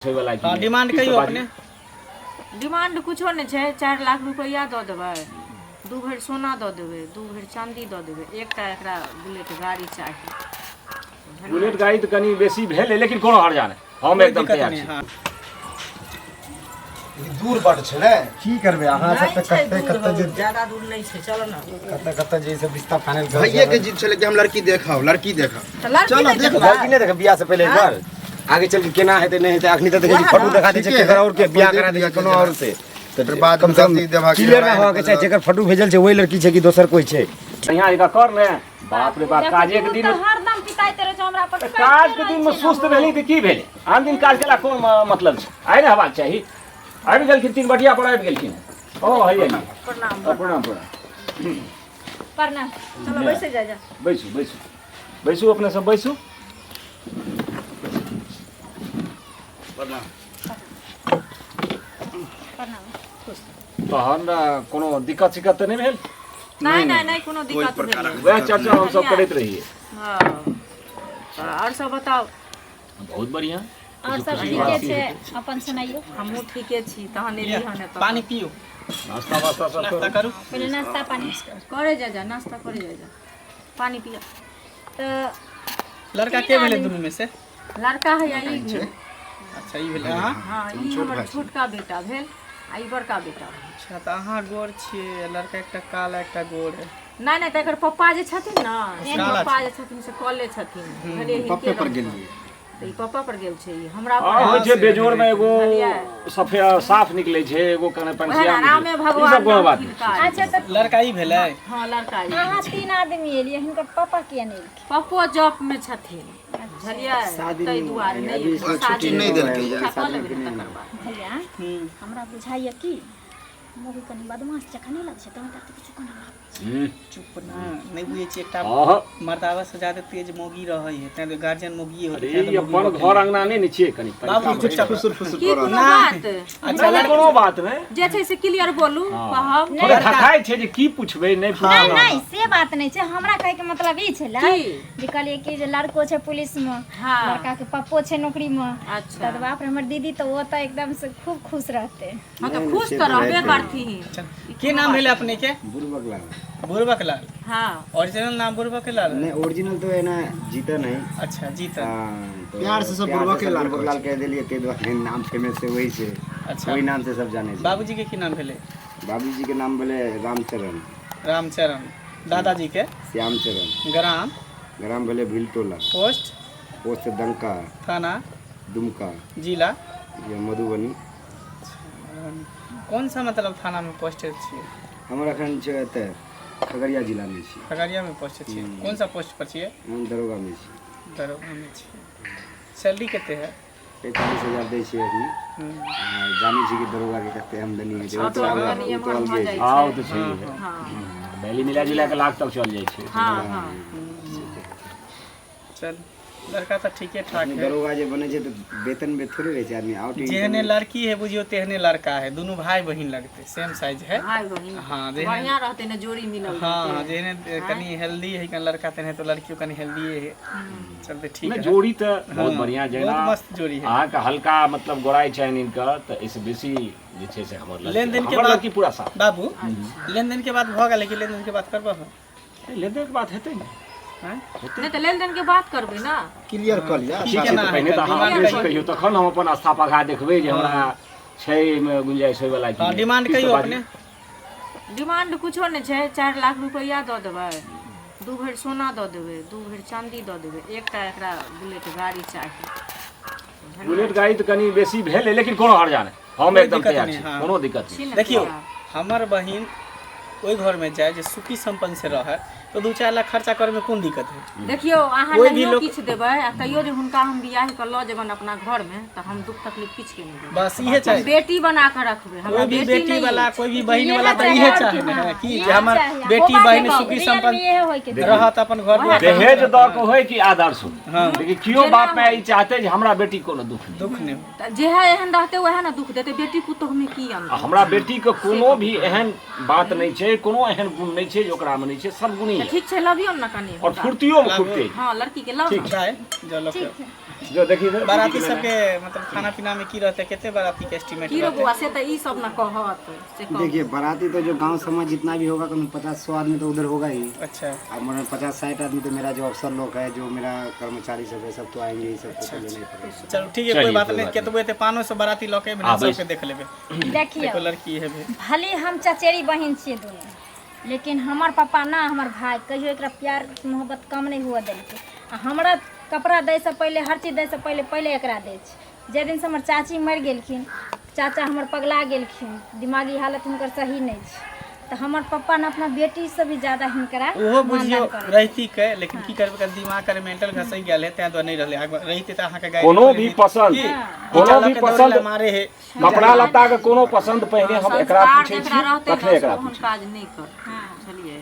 Demand कहियो अपने demand कुछो नहीं है। 4 लाख रुपया दऽ देबै, 2 भरि सोना दऽ देबै, 2 भरि चांदी दऽ देबै, एकटा एकरा बुलेट गाड़ी चाही। बुलेट गाड़ी तो कनी बेसी भेल लेकिन कोनो हर्जा नहीं, हम एकदम तैयार छी। दूर बड छै ने, की करबे अहाँ सब त कत्ते जे ज्यादा दूर नहीं छै, चलो ना कत्ते जे सब रिश्ता फाइनल कर भैया के जीत छले कि हम लड़की देखाओ, लड़की देखाओ। चलो देख लड़की नहीं देख बियाह से पहले एक बार आगे चल के केना हेते नहीं हेते अखनी तक देखि फोटो दिखा दे छै केकरा और के बियाह करा दे कोनो और से त बाद कम से कम क्लियर ना हो के चाहे जेकर फोटो भेजल छै वही लड़की छै कि दोसर कोई छै। यहां एका कर ने बाप रे बाप काज एक दिन हरदम पिटाइते रहे छै हमरा पर। काज के दिन में सुस्त भेली त की भेले, आन दिन काज केला कोन मतलब छै, आइ ने हवाक चाही। आबि गेलखिन 3 बटिया पर आबि गेलखिन। ओ हैया प्रणाम प्रणाम प्रणाम। चलो बैसे जा जा, बैसू बैसू बैसू, अपने सब बैसू। प्रणाम। तहन कोनो दिक्कत सिक्कत त नहीं भेल? नहीं नहीं नहीं कोनो दिक्कत नहीं। वह चर्चा हम सब करैत रहिए। हां और सब बताओ। बहुत बढ़िया और सब ठीके छै, अपन सुनाइयो। हमहू ठीके छी। तहन एली हने त पानी पियो, नाश्ता वास्ता सब नाश्ता करू। पहले नाश्ता पानी करे जा जा, नाश्ता करे जा जा, पानी पिया। तो लड़का के भेले दुनू में से? लड़का है या ई भेल? अच्छा ई भेले। हां हां ई हमर छोटका बेटा भेल, आ ई बड़का बेटा। अच्छा त अहाँ गोर छियै, लड़का एकटा काला एकटा गोर है। नहीं नहीं, तकर पप्पा जे छथिन ना, पप्पा जे छथिन से कॉले छथिन, पप्पे पर गेलिए त ई पप्पा पर गेल छै। ई हमरा हां होय छै बेजोड़ में एगो सफेद साफ निकले छै, एगो कने पंछिया रामे ई सब भगवान कोनो बात नाम नहीं। अच्छा तो लड़का ई भेले। हां लड़का ई। अहाँ 3 आदमी एलिए, हिनकर पापा किया नहीं एलखिन? पप्पो जॉब में छथिन, बुझलिए, तै दुआरे नहीं छुट्टी नहीं देलकै यार। भैया हमरा बुझाइए कि मोगी कनी बदमाश जखन नहीं लग छै त हमरा किछु कोना चुप ना, नहीं बुझे छी एकटा हां मर्दावा से ज्यादा तेज मोगी रहै है, तै गार्जियन मोगी होते अरे ई अपन घर अंगना नहीं छै कनी बाबू चुपचाप फुसुर फुसुर की करो कोनो ना। बात अच्छा कोनो बात नहीं जे छै से क्लियर बोलू कहब। थोड़ा थकाय छै जे की पूछबे नहीं नहीं नहीं से बात नहीं छै। हमरा कहे के मतलब ई छले की? जे कहलिए कि जे लड़को छै पुलिस में, हाँ। लड़का के पप्पो छै नौकरी में। अच्छा। त बाप रे हमर दीदी तो वो त एकदम से खूब खुश रहते। हां तो खुश त रहबे करथिन। के नाम भेले अपने के? बुरबक लाल। बुरबक लाल। हां ओरिजिनल नाम बुरबक लाल? नहीं ओरिजिनल तो है ना जीता नहीं। अच्छा जीता। तो प्यार से सब बुरबक लाल कह देलिए, ते द्वारा नाम फेमस से वही से। अच्छा वही नाम से सब जाने छै। बाबूजी के की नाम भेले? बाबूजी के नाम भेले रामचरण। रामचरण। दादाजी के? श्यामचरण। ग्राम? ग्राम भेले भिलटोला। पोस्ट? पोस्ट डंका। थाना? दुमका। जिला? ये मधुबनी। कौन सा मतलब थाना में पोस्टेड छियै? हमर अखन छै एतऽ खगड़िया जिला में छी। खगड़िया में पोस्टेड छियै। कौन सा पोस्ट पर छियै? हम दरोगा में छी। दरोगा में छियै। सैलरी कते है? 45,000 दै छै अभी। जानी छी कि दरोगा के कते आमदनी होइ छै। तो नियमन भ जाइ हां छै। तो सही है। हां बैली मिला जुला के लाख तक चल जाय छै। हां हां चल लड़का तो ठीके ठाक है। दरोगा जे बने छै तो वेतन में थोड़े रहे छै आदमी आउट। जेहने लड़की है बुझियो तेहने लड़का है, दोनों भाई बहन लगते, सेम साइज है। भाई बहिन। हाँ, जेहने बढ़िया रहते ने जोड़ी मिलल। हाँ जेहने कनी हेल्दी है कनी लड़का तेहने तो लड़कियों कनी हेल्दी है। चलते ठीक नहीं है। जोड़ी तो बहुत बढ़िया जेना बहुत मस्त जोड़ी है। अहाँ का हल्का मतलब गोराई छै इनका त इस बेसी जे छै से हमर लेन-देन के हमर बाद लड़की पूरा साफ। बाबू लेन-देन के बाद भ गेल कि लेन-देन के बात करबह? लेन-देन के बात हेतै नहीं नहीं तो लेन देन के बात करबे ना। क्लियर कर लिया। ठीक है पहले तो अहाँ बेसी कहियो तखन हम अपन आस्था पघा देखबै जे हमरा छै में गुंजाइश होय वाला की। हां डिमांड कहियो अपने? डिमांड कुछो नहीं है। 4 लाख रुपया दऽ देबै, 2 भरि सोना दऽ देबै, 2 भरि चांदी दऽ देबै, एकटा एकरा बुलेट गाड़ी चाही। बुलेट गाड़ी तो कनी बेसी भेल लेकिन कोनो हर्जा नहीं, हम एकदम तैयार छी, कोनो दिक्कत नहीं। देखियो हमर बहिन ओई घर में जाए जे सुखी संपन्न से रहे तो 2-4 लाख खर्चा करे में कोन दिक्कत है? देखियो अहाँ कोई भी नहियो लोग- किछ देबै आ तैयो जे हुनका हम बियाह के लऽ जेबन अपना घर में त हम दुख तकलीफ किछ के नहीं देबै। बस इहे चाहिए। बेटी बना के रखबै। हमरा कोई भी बेटी नहीं वाला है। कोई भी बहन वाला तो चाहिए इहे और चाहे की, ना हाँ, कि इहे जे हमर चाहिए। बेटी होबा बहन के सुखी रियल संपन्न में इहे होय के रहत अपन घर दुआर। दहेज द के होय कि आदर्श हो। हां लेकिन कियो बाप माय ई चाहते जे हमरा बेटी कोनो दुख नहीं। दुख नहीं त जेहा एहन रहते वह ना दुख देते। बेटी पुतोह में की अंतर? हमरा बेटी के कोनो भी एहन बात नहीं छै, कोनो एहन गुण नहीं छै जे ओकरा में नहीं छै, सब गुणी है। ठीक छै लबियो ना कनी। और फुर्तियो में फुर्ती। हां लड़की के लव। ठीक है चलो ठीक है। जो देखिए ना बाराती सबके मतलब खाना पीना में की रहते कितने बाराती के एस्टीमेट की रो बुआ से तो ई सब ना कहत से कह। देखिए बाराती तो जो गांव समाज जितना भी होगा कम 50-100 आदमी तो उधर होगा ही। अच्छा अब मतलब 50-60 आदमी तो मेरा जो अफसर लोग है जो मेरा कर्मचारी सब है सब तो आएंगे ही, सबको तो लेना ही पड़ेगा। चलो ठीक है कोई बात नहीं केतबे ते 500 बाराती लके बिना सबके देख लेबे देखिए देखो लड़की है बे भले हम चचेरी बहन छियै दोनों, लेकिन हमार पापा ना हमार भाई कहियो एकरा प्यार मोहब्बत कम नहीं हुआ देलकै। आ हमरा कपड़ा दै से पहले हर चीज दै से पहले एकरा दै छै। जे दिन से हमर चाची मरि गेलखिन, चाचा हमर पगला गेलखिन, दिमागी हालत हुनकर सही नहीं छै, तो हमर पप्पा ने अपना बेटी से भी ज्यादा हिनकरा ओहो बुझियो मानदान करलकै। रहती के लेकिन की करबे कर दिमाग कर मेंटल घसई गेल है तै तो नहीं रहले रहती त अहाँ के गाय कोनो भी पसंद मारे है कपड़ा लत्ता के कोनो पसंद पहले हम एकरा संस्कार पूछे जेकरा रहतै तखने ना एकरा ओहन पूछे। काज नहीं कर। चलिए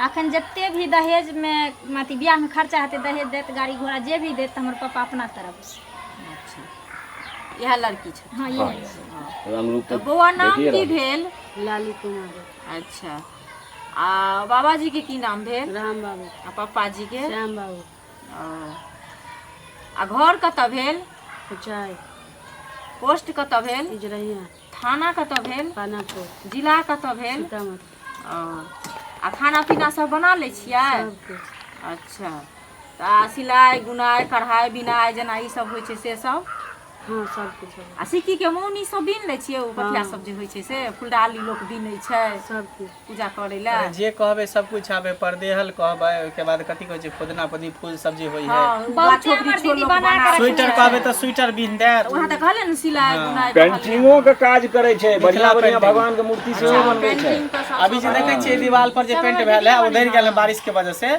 अखन जते भी दहेज में माती बियाह में खर्चा हेतै दहेज देत गाड़ी घोड़ा जे भी देत हमर पापा अपना तरफ से। अच्छा यह लड़की छै। हाँ ये तो बौआ नाम की भेल? लाली कुमार अच्छा आ बाबा जी के की नाम भेल? राम बाबू आ पापा जी के? श्याम बाबू आ घर कतऽ भेल? कुचाई पोस्ट कतऽ भेल? इजरैया थाना कतऽ भेल? पानापुर जिला कतऽ भेल? सीतामढ़ी आ खाना पीना सब बना लै छियै? सबके अच्छा तऽ आ सिलाइ गुनाइ कढ़ाइ बिनाइ जेना ई सब होइ छै से सब? हाँ सबके सब आ सिक्की के मौनी सब बीन लै छियै? ओ बतिया सब जे होइ छै से फुलडाली लोक बीनै छै सबके पूजा करै लए? जे कहबे सब कुछ आबे परदेहल कहबे ओके बाद कथि कहै छै खुदना पदी फूल सब जे होई है हाँ बहुते छोकरी हमर छोड़ दीदी लोक बना बना के स्वेटर कहबे तो स्वेटर बीन दे वहाँ तऽ कहले ने सिलाइ गुनाइ पेंटिंगो के काज करे छै, बढ़िया बढ़िया भगवान के मूर्ति सेहो बनबै छै। पेंटिंग का सब अभी जे देखे छियै दीवार पर जे पेंट भेल है उधर गेल बारिश के वजह से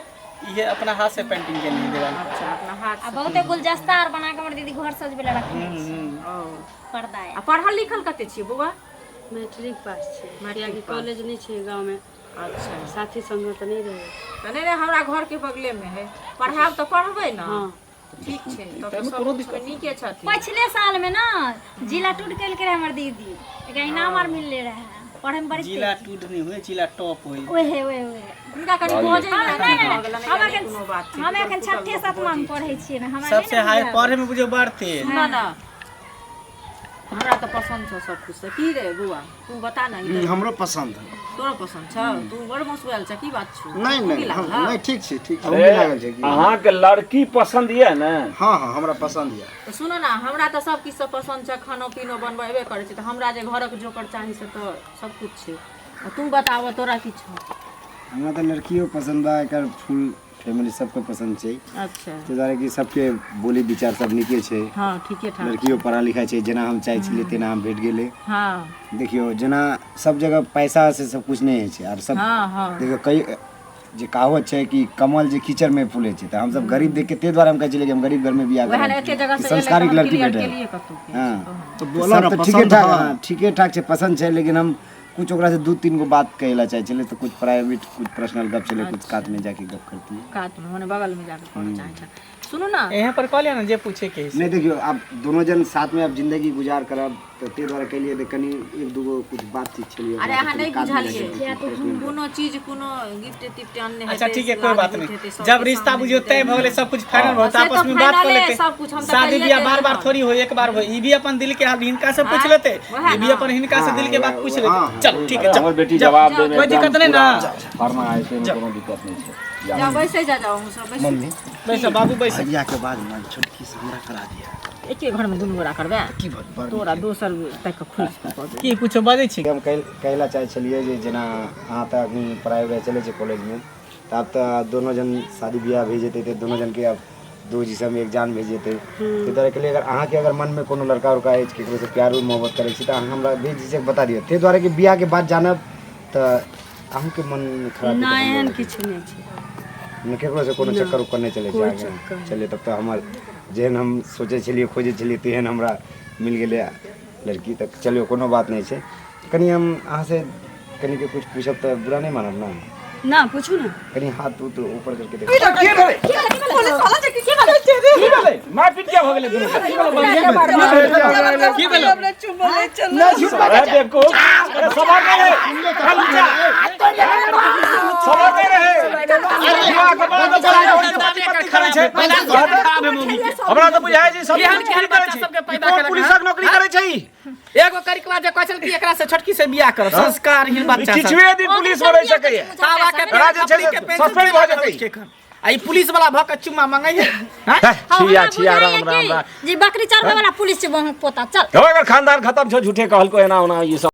ये अपना हाथ से पेंटिंग के लिए दीवार पर। अच्छा अपना हाथ आ बहुते गुलदस्ता आर बना के हमर दीदी घर सजबे ला रखने छै। ओ पर्दा आ पढ़ल लिखल कते छियै बौआ? मैट्रिक पास छै मैट्रिक कियाकि पास। कॉलेज नहीं छै गांव में, अच्छा साथी संग तो नहीं रहे। तऽ नहि हमरा घर के बगले में है पढ़ाब तऽ पढ़बै ना? हाँ ठीक छै तब तऽ सब कुछ नीके छथिन। पिछले साल में ना जिला टूट गेल के हमर दीदी एकरा इनाम आर मिलले रहे पढ़े में बड़ी जिला टूट नहीं हुए जिला टॉप हुई ओहे हुनका कनि पहुँचै कोनो बात छै। हम एखन 6ठे-7मा में पढ़ै छियै ना हमरा सबसे हाई पढ़े में बुझे बढ़ते ना ना हमरा तऽ पसंद छौ सब कुछ। की रे बौआ तू बता ना इधर हमरो पसंद है। तोरा पसंद छौ? तू बड़ मसुआल छ की बात छौ? नहीं की नहीं लागल? नहीं ठीक छै ठीक छै हमहूँ लागल छै कि अहाँ के लड़की पसंद ये ने? हाँ हाँ हमरा पसंद यऽ। तऽ सुनो ना हमरा तऽ सब किछु पसंद छै, खानो पीनो बनबेबे करै छै, तऽ हमरा जे घरक जोकर चाही से तऽ सब कुछ छै। तू बताव तोरा की छौ? हमरा तो लड़कियों पसंद बा, एकर फुल फैमिली सबके पसंद छै। अच्छा ताहि दुआरे कि सबके बोली विचार सब नीके छै। हाँ ठीके ठाक। लड़कियों पढ़ा लिखा छै, जेना हम चाहै छलियै तेना हम भेट गेलै। हाँ देखियो जेना सब जगह पैसा से सब कुछ नहीं है छै और सब हाँ हाँ देखियो कई जे कहावत छै कि कमल जे कीचड़ में फूले छै, तो हम सब गरीब देख के ते द्वारा हम कहै छलियै कि हम गरीब घर में बियाह वएह करब, एते जगह कि से संस्कारिक लड़की के भेटे। लिए कतौ के। हाँ तो बोलो ना सब तो ठीके पसंद ठाक, हाँ। हाँ ठीके ठाक छै, पसंद छै, लेकिन हम कुछ ओकरा से 2-3 गो बात कहला चाहे छले, तो कुछ प्राइवेट कुछ पर्सनल गप चले, कुछ कात में जाके गप करती है। कात में होने बगल में जाकर कहना चाहे था। सुनो ना यहाँ पर कह लिया ना जे पूछे के नहीं देखियो आप दोनों जन साथ में आप जिंदगी गुजार करब तो ते द्वारा के लिए कनी 1-2 गो कुछ बातचीत छलिए। अरे अहाँ नहीं बुझलिए कोनो चीज कोनो गिफ्ट तिफ्ट अन्य है। अच्छा ठीक है कोई बात नहीं, जब रिश्ता बुझियो तय भ गेलै सब कुछ फाइनल भ त आपस में बात कर लेते। सब कुछ हम तो शादी कहिए बियाह थे बार बार ना। थोड़ी हो, एक बार हो। ई भी अपन दिल के हाल हिनका से पूछ लेते, ई भी अपन हिनका से दिल के बात पूछ लेते। चल ठीक है हमर चल बेटी जवाब दे में कोई दिक्कत नहीं ना। फरमा ऐसे में कोनो दिक्कत नहीं छै। जा वैसे जा जाओ हम सब वैसे। मम्मी वैसे बाबू वैसे भैया के बाद ना छोटकी से हमरा करा दिया एक घर में दुनू गोरा करबे की बात तोरा दोसर तक खोज कऽ दे। की कुछ बाजै छी? हम कहला चाहे छलिए जे जेना अहाँ तऽ अखनी पढ़ाई वढ़ाई चलै छै कॉलेज में, तऽ आब तऽ दोनों जन शादी बियाह भेज जेतै, तऽ दोनों जन के अब 2 जिस्म में 1 जान भेज जेतै। ताहि दुआरे के लिए अगर अहाँ के अगर मन में कोनो लड़का उड़का अछि केकरो से प्यार मोहब्बत करै छी, तऽ अहाँ हमरा बेझिझक बता दियौ। ताहि दुआरे कि बियाह के बाद जानब तऽ अहूँ के मन खराब नहीं एहन किछु नहीं छै। न केकरो से कोनो चक्कर उक्कर नहीं चले छै। चलिए तब तो हमर जेहन हम सोचे छलिए खोजे छलिए तेहन हमरा मिल गेलै लड़की, तक चलियो कोनो बात नहीं छै। कनी हम अहाँ से कनी के कुछ पूछब तऽ बुरा नहीं मानब ना? ना पूछू ना। कनी हाथ ऊपर करके देखो। पुलिस वाला के बात है रे? की भेलै मारपीट क्या भ गेलै दुनू के? की भेलो अरे देखो अरे सवाल नहीं है खाली जा सवाल नहीं रहे बियाह के बाद करे छै हमरा तो बुझाय छै सब पुलिसक नौकरी करे छै एगो करिक बाद जे कहल कि एकरा से छोटकी से बियाह करब संस्कारहीन बच्चा सब किछुए दिन पुलिस बनै सकै सावा के सस्पेंड भ जेतै आ ई पुलिस वाला भ के चुम्मा मांगै है छिया छिया राम राम जी बकरी चढ़वे वाला पुलिस छै पोता चल अगर खानदान खत्म छौ झूठे कहल को एना ओना ये सब